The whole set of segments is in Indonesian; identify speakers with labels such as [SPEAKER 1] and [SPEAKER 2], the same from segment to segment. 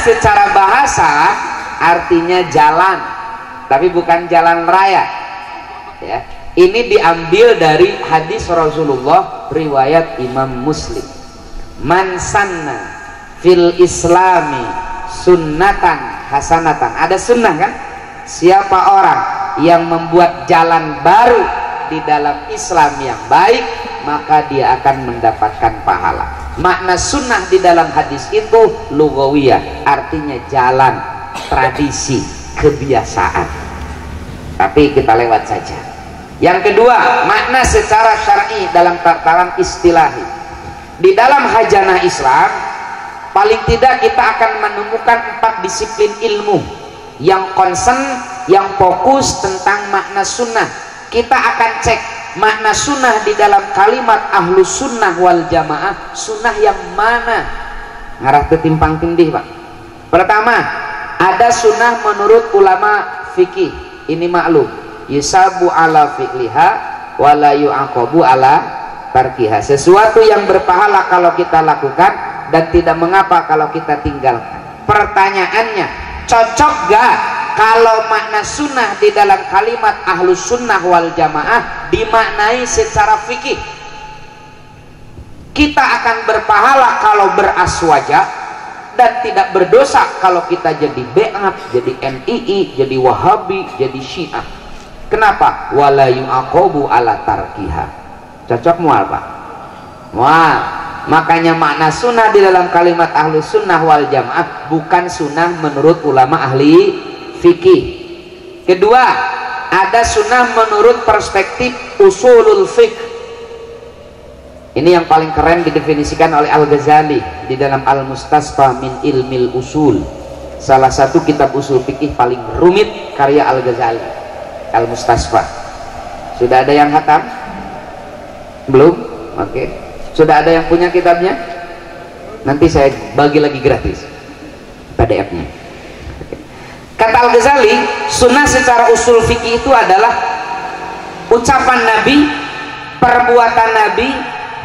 [SPEAKER 1] secara bahasa artinya jalan, tapi bukan jalan raya ya. Ini diambil dari hadis Rasulullah riwayat Imam Muslim. Man sanna fil islami sunnatan hasanatan. Ada sunnah kan? Siapa orang yang membuat jalan baru di dalam Islam yang baik, maka dia akan mendapatkan pahala. Makna sunnah di dalam hadis itu lugawiyah, artinya jalan, tradisi, kebiasaan. Tapi kita lewat saja. Yang kedua, makna secara syar'i dalam tataran istilahi. Di dalam hajana Islam, paling tidak kita akan menemukan 4 disiplin ilmu yang concern, yang fokus tentang makna sunnah. Kita akan cek makna sunnah di dalam kalimat ahlus sunnah wal jamaah. Sunnah yang mana? Ngarah ketimpang tindih Pak. Pertama, ada sunnah menurut ulama fikih. Ini maklum, yusabu ala fi'liha wala yu'aqabu ala tarkiha. Sesuatu yang berpahala kalau kita lakukan dan tidak mengapa kalau kita tinggalkan. Pertanyaannya, cocok gak kalau makna sunnah di dalam kalimat ahlus sunnah wal jamaah dimaknai secara fikih? Kita akan berpahala kalau beraswaja dan tidak berdosa kalau kita jadi Bai'at, jadi NII, jadi Wahabi, jadi Syiah. Kenapa? Wala yu'aqabu ala tarkiha. Cocok mual Pak? Mual. Makanya makna sunnah di dalam kalimat ahlus sunnah wal jamaah bukan sunnah menurut ulama ahli fikih. Kedua, ada sunnah menurut perspektif usulul fiqh. Ini yang paling keren didefinisikan oleh Al-Ghazali di dalam Al-Mustasfa min ilmil usul. Salah satu kitab usul fikih paling rumit karya Al-Ghazali, Al-Mustasfa. Sudah ada yang khatam? Belum? Oke. Sudah ada yang punya kitabnya? Nanti saya bagi lagi gratis PDF-nya. Kata Al-Ghazali, sunnah secara usul fikih itu adalah ucapan Nabi, perbuatan Nabi,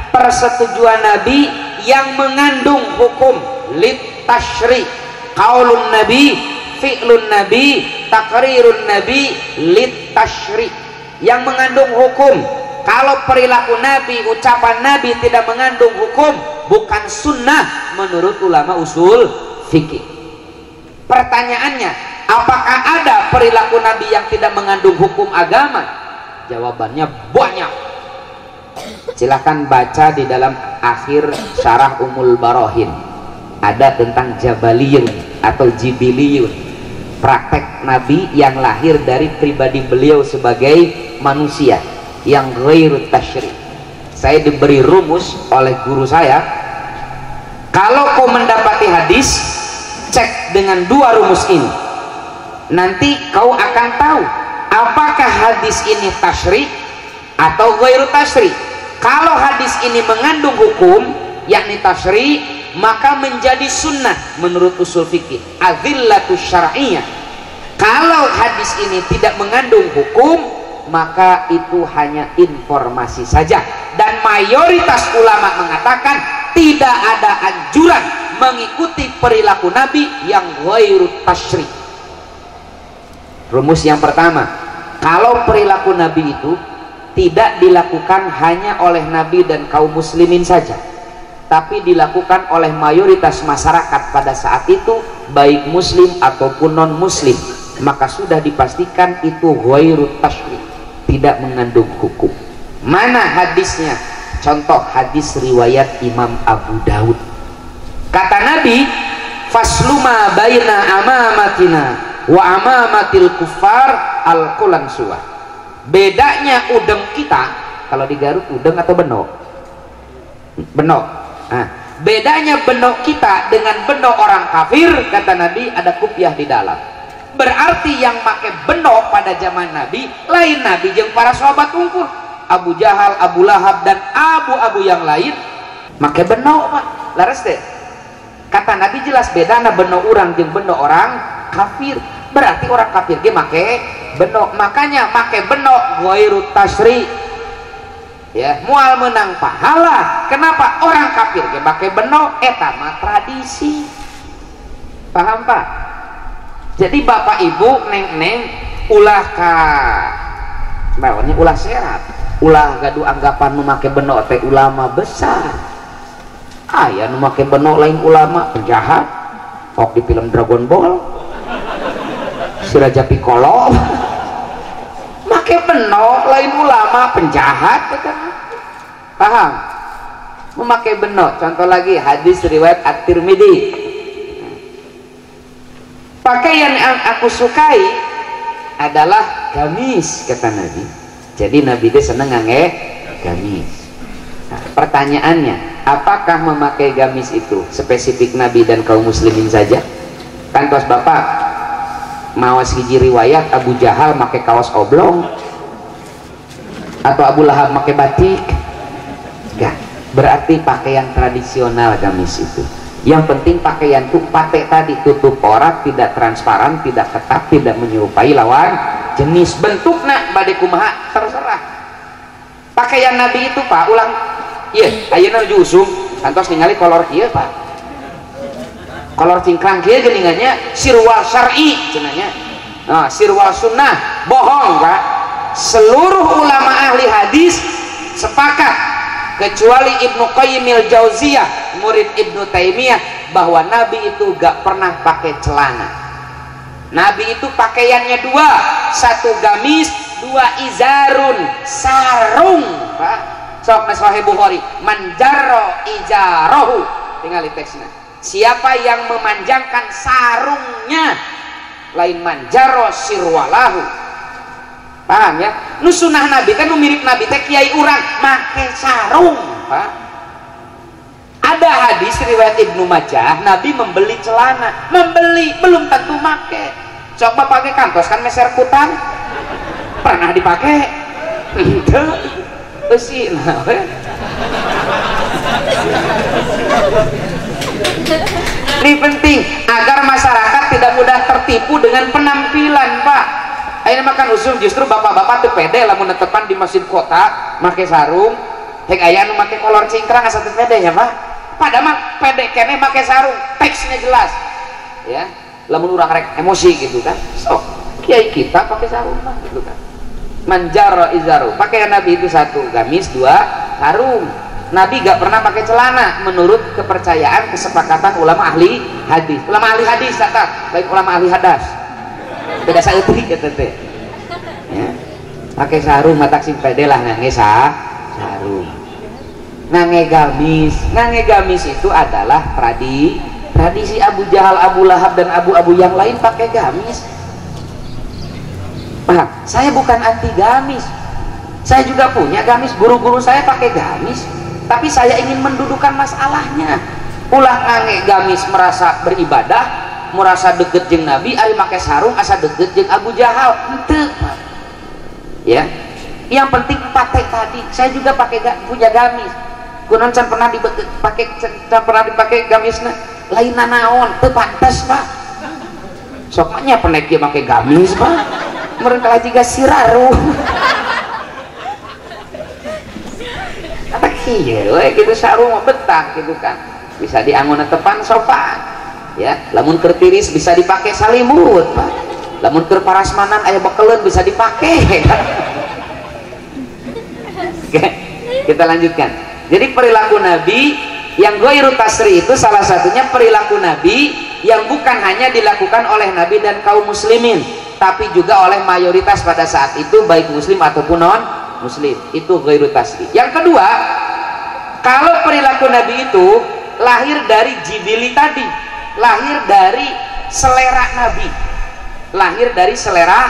[SPEAKER 1] persetujuan Nabi yang mengandung hukum lit tashri, qaulun Nabi, fi'lun Nabi, takrirun Nabi, lit tashri, yang mengandung hukum. Kalau perilaku Nabi, ucapan Nabi tidak mengandung hukum, bukan sunnah menurut ulama usul fikih. Pertanyaannya, apakah ada perilaku Nabi yang tidak mengandung hukum agama? Jawabannya banyak. Silahkan baca di dalam akhir syarah Ummul Barahin. Ada tentang Jabaliyun atau Jibiliyun, praktek Nabi yang lahir dari pribadi beliau sebagai manusia yang ghairu tashri. Saya diberi rumus oleh guru saya, kalau kau mendapati hadis, cek dengan 2 rumus ini, nanti kau akan tahu apakah hadis ini tashri atau ghairu tashri. Kalau hadis ini mengandung hukum yakni tashri, maka menjadi sunnah menurut usul fikih, adzillatus syar'iyyah. Kalau hadis ini tidak mengandung hukum, maka itu hanya informasi saja, dan mayoritas ulama mengatakan tidak ada anjuran mengikuti perilaku Nabi yang ghairu tashri. Rumus yang pertama, kalau perilaku Nabi itu tidak dilakukan hanya oleh Nabi dan kaum muslimin saja, tapi dilakukan oleh mayoritas masyarakat pada saat itu, baik muslim ataupun non muslim, maka sudah dipastikan itu ghairu tashri, tidak mengandung hukum. Mana hadisnya? Contoh hadis riwayat Imam Abu Daud. Kata Nabi, fasluma baina amamatina wa amamatil kuffar al-qulan suwa. Bedanya udeng kita, kalau di Garut udeng atau benok? Benok. Nah, bedanya benok kita dengan benok orang kafir, kata Nabi, ada kupiah di dalam. Berarti yang pakai benok pada zaman Nabi lain Nabi jeung para sahabat unggul, Abu Jahal, Abu Lahab, dan abu-abu yang lain pakai benok Pak. Laras deh. Kata Nabi jelas bedana benok orang jeung benok orang kafir. Berarti orang kafir ge make benok. Makanya make benok ghairu tashri. Ya, moal menang pahala. Kenapa? Orang kafir ge make benok eta mah tradisi. Paham Pak? Jadi bapak ibu neng ulah ka bawanya ulah serat, ulah gaduh anggapan memakai benok teh ulama besar. Aya nu make benok lain ulama penjahat. Kok di film Dragon Ball si Raja Piccolo make benok lain ulama penjahat kan? Paham? Memakai benok. Contoh lagi hadis riwayat At-Tirmidzi. Pakaian yang aku sukai adalah gamis, kata Nabi. Jadi Nabi dia seneng ngangge gamis. Nah, pertanyaannya, apakah memakai gamis itu spesifik Nabi dan kaum muslimin saja? Kan tos bapak mawas hiji riwayat Abu Jahal pakai kaos oblong atau Abu Lahab pakai batik. Enggak, berarti pakaian tradisional gamis itu. Yang penting pakaian tuh patek tadi tutup aurat, tidak transparan, tidak ketat, tidak menyerupai lawan jenis. Bentuknya bade kumaha terserah. Pakaian Nabi itu Pak, ulang iya ayeuna nuju usum kantos ningali kolor kieu Pak, kolor cingkrang kieu geuningannya sirwal syar'i cenanya. Nah, sirwal sunnah bohong Pak. Seluruh ulama ahli hadis sepakat kecuali Ibnu Qayyim al-Jauziyah murid Ibnu Taimiyah bahwa Nabi itu gak pernah pakai celana. Nabi itu pakaiannya dua, satu gamis, dua izarun, sarung Pak. Sok na Sahih Bukhari, man jarra izarohu, tinggal teksnya. Siapa yang memanjangkan sarungnya, lain man jarra sirwalahu. Paham ya? Nu sunah Nabi kan nu mirip Nabi teh kiai urang make sarung Pak. Ada hadis riwayat Ibnu Majah, Nabi membeli celana, membeli belum tentu make. Coba pakai kantos kan meser kutang, pernah dipakai? Itu besi, ini penting agar masyarakat tidak mudah tertipu dengan penampilan Pak. Ayeuna makan usum justru bapak-bapak teu pede lamun netepan di masjid kota make sarung, hek aya nu make kolor cingkrang asa teu pede ya Pak. Padahal mah pede kene make sarung, teksnya jelas. Ya, lamun urang rek emosi gitu kan. Sok kiai kita pakai sarung mah gitu kan. Manjaro izaru. Pakaian Nabi itu satu gamis, dua sarung. Nabi gak pernah pakai celana menurut kepercayaan kesepakatan ulama ahli hadis. Ulama ahli hadis catat, baik ulama ahli hadas. Beda saeutik eta teh. Ya. Pakai sarung matak sing pede lah ngangge sarung. Ngangge gamis itu adalah tradisi Abu Jahal, Abu Lahab dan abu-abu yang lain pakai gamis. Paham? Saya bukan anti gamis. Saya juga punya gamis, guru-guru saya pakai gamis. Tapi saya ingin mendudukan masalahnya. Ulah ngangge gamis merasa beribadah, merasa deket jeung Nabi, ari make sarung asa deket jeung Abu Jahal. Henteu. Ya. Yang penting pakai tadi. Saya juga punya gamis. Kunaon can pernah dipakai gamisna? Lain naon, teu pantes, Pak. Sok mah nya pernah dia make gamis, Pak. Meureun kala jiga siraru. Iya, gitu sarung betah gitu kan, bisa diangun tepan sofa, ya. Lamun keur tiris bisa dipakai salimut, Pak. Lamun keur parasmanan aya bekeleun bisa dipakai. Oke, kita lanjutkan. Jadi perilaku Nabi yang ghairu tasri itu salah satunya perilaku Nabi yang bukan hanya dilakukan oleh Nabi dan kaum muslimin, tapi juga oleh mayoritas pada saat itu baik muslim ataupun non muslim. Itu ghairu tasri. Yang kedua, kalau perilaku Nabi itu lahir dari jibili tadi, lahir dari selera Nabi, lahir dari selera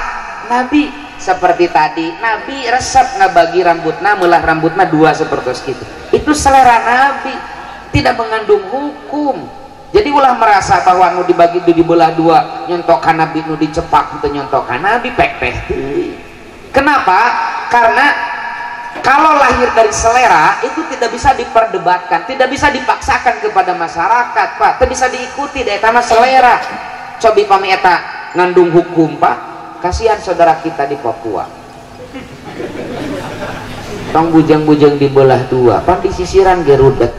[SPEAKER 1] Nabi. Seperti tadi Nabi resep ngabagi rambutna, melah rambutna dua seperti itu. Itu selera Nabi, tidak mengandung hukum. Jadi ulah merasa bahwa nu dibagi dibelah dua nyontokan Nabi, nu dicepak itu nyontokan Nabi, pek-pek. Kenapa? Karena kalau lahir dari selera itu tidak bisa diperdebatkan, tidak bisa dipaksakan kepada masyarakat, Pak. Tidak bisa diikuti dari tanah selera. Cobi pami eta ngandung hukum, Pak. Kasihan saudara kita di Papua. Tong bujang-bujang dibelah dua, pan di sisiran gerudet.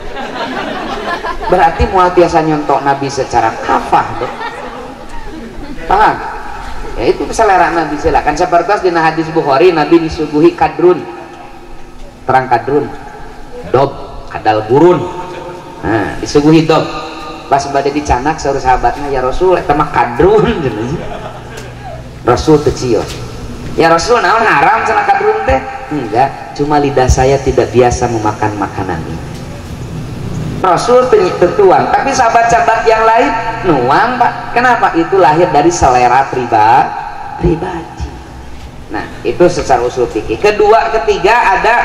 [SPEAKER 1] Berarti moal tiasa nyontok Nabi secara kafah, deh. paham ya, itu selera Nabi. Silakan seperti dina hadis Bukhari Nabi disuguhi kadrun, terang kadrun, dob kadal gurun, nah disuguhi dob. Pas badai dicanak seluruh sahabatnya, ya Rasul eta mah kadrun. Rasul kecil, ya Rasul naon haram cenah kadrun teh? Enggak, cuma lidah saya tidak biasa memakan makanan ini. Rasul tertuang, tapi sahabat-sahabat yang lain nuang Pak. Kenapa? Itu lahir dari selera pribadi. Nah itu secara usul fikih. Kedua, ketiga ada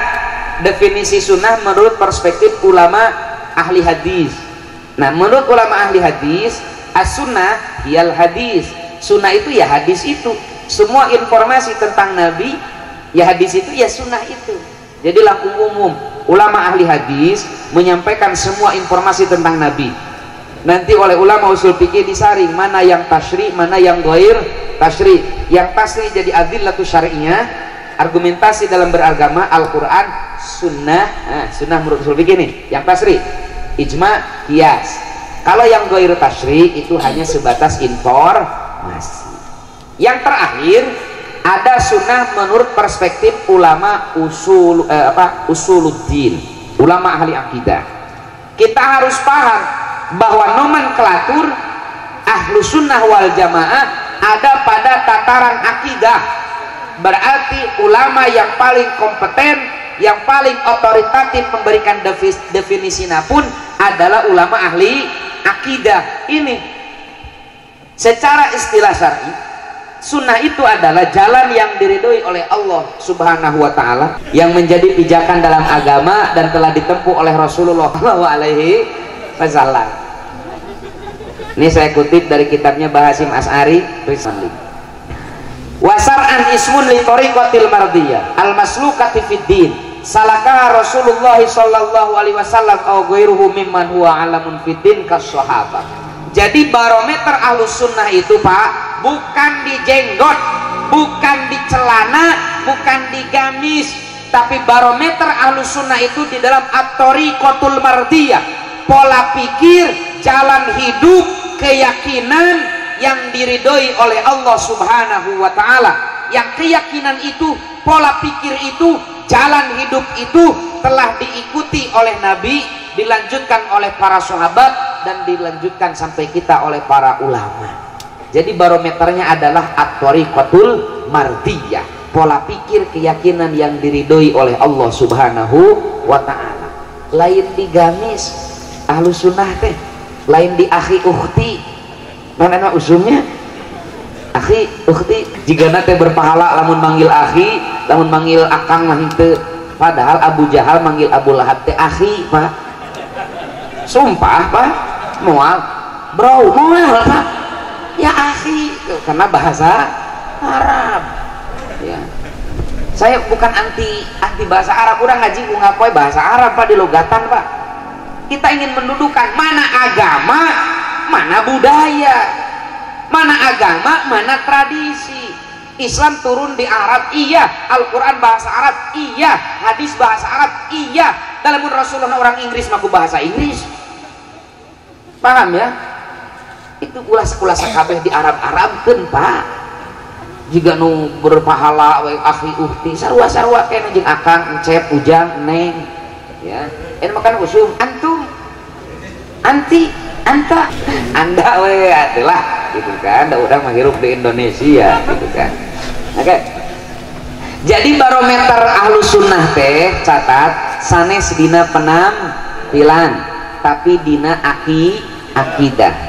[SPEAKER 1] definisi sunnah menurut perspektif ulama ahli hadis. Nah menurut ulama ahli hadis, as-sunnah hiyal hadis. Sunnah itu ya hadis itu. Semua informasi tentang Nabi ya hadis itu ya sunnah itu. Jadi laku umum ulama ahli hadis menyampaikan semua informasi tentang Nabi. Nanti oleh ulama usul fikih disaring mana yang tasyri, mana yang ghair tasyri. Yang tasri jadi adillatu syar'iyah, argumentasi dalam beragama, Al-Quran, sunnah. Nah, sunnah menurut usul fikih nih. Yang tasri ijma, qiyas. Kalau yang ghair tasyri itu hanya sebatas informasi. Yang terakhir ada sunnah menurut perspektif ulama usuluddin, ulama ahli akidah. Kita harus paham bahwa nomenklatur ahlu sunnah wal jamaah ada pada tataran akidah. Berarti ulama yang paling kompeten, yang paling otoritatif memberikan definisinya pun adalah ulama ahli akidah. Ini secara istilah syar'i, sunnah itu adalah jalan yang diridhoi oleh Allah Subhanahu wa ta'ala, yang menjadi pijakan dalam agama dan telah ditempuh oleh Rasulullah SAW. Ini saya kutip dari kitabnya Bahasim As'ari, wasar'an ismun li tariqatil mardiyah al-maslukati fid din salaka Rasulullah sallallahu alaihi wasallam aw ghairuhu mimman huwa alamun fid din kas-sahabah. Jadi barometer ahlus sunnah itu Pak, bukan di jenggot, bukan di celana, bukan di gamis, tapi barometer ahlus sunnah itu di dalam at-tariqatul mardiyah, pola pikir, jalan hidup, keyakinan yang diridhoi oleh Allah Subhanahu wa ta'ala. Yang keyakinan itu, pola pikir itu, jalan hidup itu telah diikuti oleh Nabi, dilanjutkan oleh para sahabat, dan dilanjutkan sampai kita oleh para ulama. Jadi barometernya adalah at-tariqatul mardiyah, pola pikir, keyakinan yang diridhoi oleh Allah Subhanahu wa ta'ala. Lain di gamis ahlus sunnah teh, lain di akhi ukhti. Mana usumnya akhi ukhti jika nate berpahala lamun manggil akhi, lamun manggil akang mah henteu. Padahal Abu Jahal manggil Abu Lahab teh akhi Pak. Sumpah Pak, mual bro, mual Pak, ya akhi, karena bahasa Arab ya. Saya bukan anti bahasa Arab, udah ngaji ngapoy bahasa Arab Pak, di logatan Pak. Kita ingin mendudukan mana agama, mana budaya, mana agama, mana tradisi. Islam turun di Arab, iya. Al-Quran bahasa Arab, iya. Hadis bahasa Arab, iya. Dalam Rasulullah orang Inggris maku bahasa Inggris. Paham ya? Itu ulas-ulas kabeh di Arab-Arabkeun Pak. Jika nu berpahala we akhi uhti sarua-sarua kene jeung akang, encep, ujang, neng. Ya. Ini makan usul antum, anti, anta, anda we atulah gitu kan. Da urang mah hirup di Indonesia gitu kan. Oke. Jadi barometer ahlus sunnah teh catat sanes dina penampilan, tapi dina akidah.